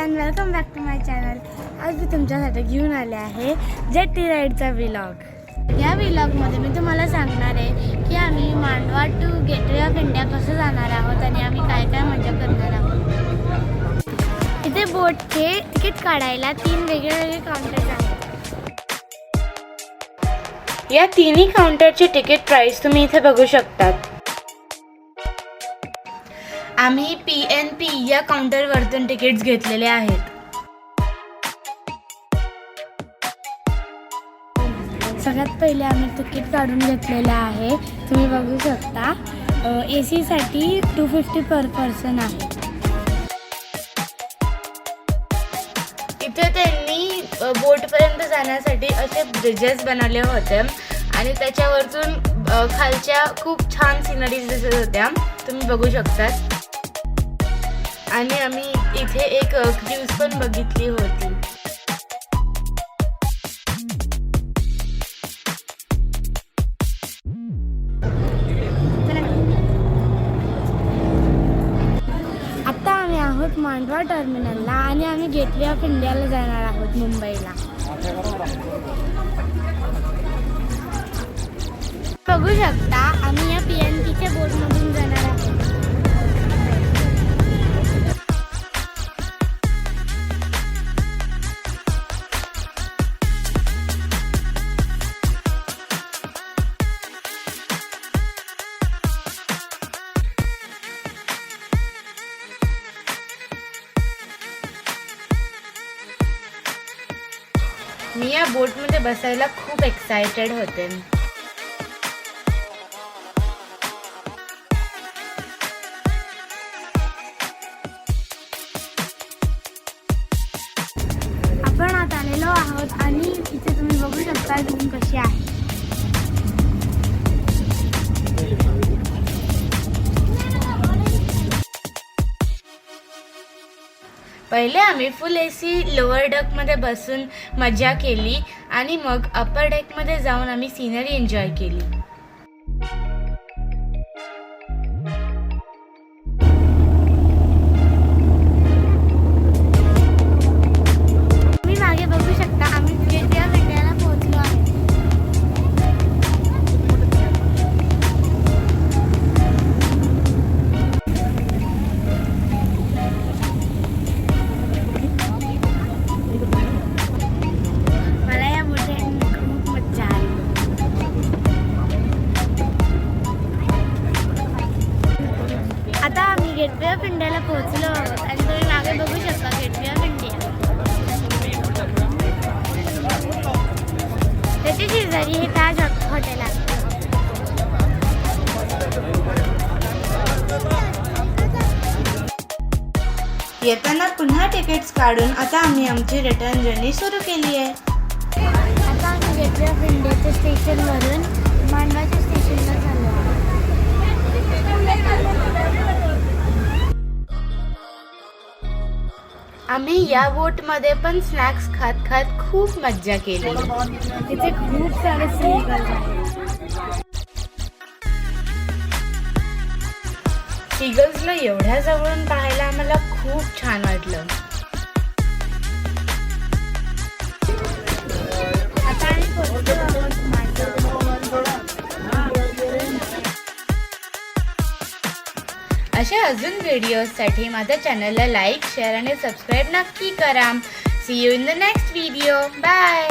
Everyone, welcome back to my channel. आज मी तुमच्यासाठी घेऊन आले आहे जेटी राईडचा व्लॉग। या व्लॉगमध्ये मी तुम्हाला सांगणार आहे की आम्ही Mandwa to Gateway of India कसं जाणार आहोत आणि आम्ही काय काय मजा करणार आहोत। इथे बोटचे तिकीट काढायला 3 वेगवेगळे काउंटर्स आहेत। या तिन्ही काउंटरची तिकीट प्राइस तुम्ही इथे बघू शकतात। आम्ही PNP या काउंटरवरतून तिकीट्स घेतलेले आहेत। सगळ्यात पहिले आम्ही तिकीट काढून घेतलेलं आहे, तुम्ही बघू शकता। AC साठी 250 पर पर्सन आहे। इथे त्यांनी बोटपर्यंत जाण्यासाठी असे ब्रिजेस बनवले होते आणि त्याच्यावरतून खालच्या खूप छान सिनरीज दिसत होत्या, तुम्ही बघू शकतात। आणि आम्ही इथे एक क्रूज पण बघितली होती। आता आम्ही आहोत मांडवा टर्मिनलला आणि आम्ही गेटवे ऑफ इंडियाला जाणार आहोत मुंबईला। बघू शकता आम्ही या PNPच्या बोटमधून जाणार आहोत। मी या बोटमध्ये बसायला खूप एक्सायटेड होते। आपण आता आलेलो आहोत आणि इथे तुम्ही बघू शकता रूम कशी आहे। पहिले आम्ही फुल AC लोअर डेकमध्ये बसून मजा केली आणि मग अपर डेकमध्ये जाऊन आम्ही सिनरी एन्जॉय केली। तुम्ही मागे बघू शकता आम्ही गेटवे ऑफ इंडियाला पोहोचलो आहे। मला या बोटीने खूप मजा आली। आता आम्ही गेटवे ऑफ इंडियाला पोहोचलो आहोत आणि तुम्ही मागे बघू शकता गेटवे ऑफ इंडिया। त्याच्या शेजारी हे ताज हॉटेल आहे। येताना पुन्हा तिकीट्स काढून आता आम्ही आमची रिटर्न जर्नी सुरू केली आहे। आता आम्ही गेटवे ऑफ इंडियाच्या स्टेशनवरून मांडवाच्या स्टेशनला चाललो आहोत। आम्ही या बोटमध्ये पण स्नॅक्स खात खात खूप मज्जा केली। तिथे खूप सारे सीगल्स आहेत। सीगल्सला एवढ्या जवळून पाहायला आम्हाला खूप छान वाटलं। आता आम्ही पोहोचलो आहोत मांडवा। अशा अजून व्हिडिओजसाठी माझ्या चॅनलला लाईक, शेअर आणि सबस्क्राईब नक्की करा। See you in the next video. Bye.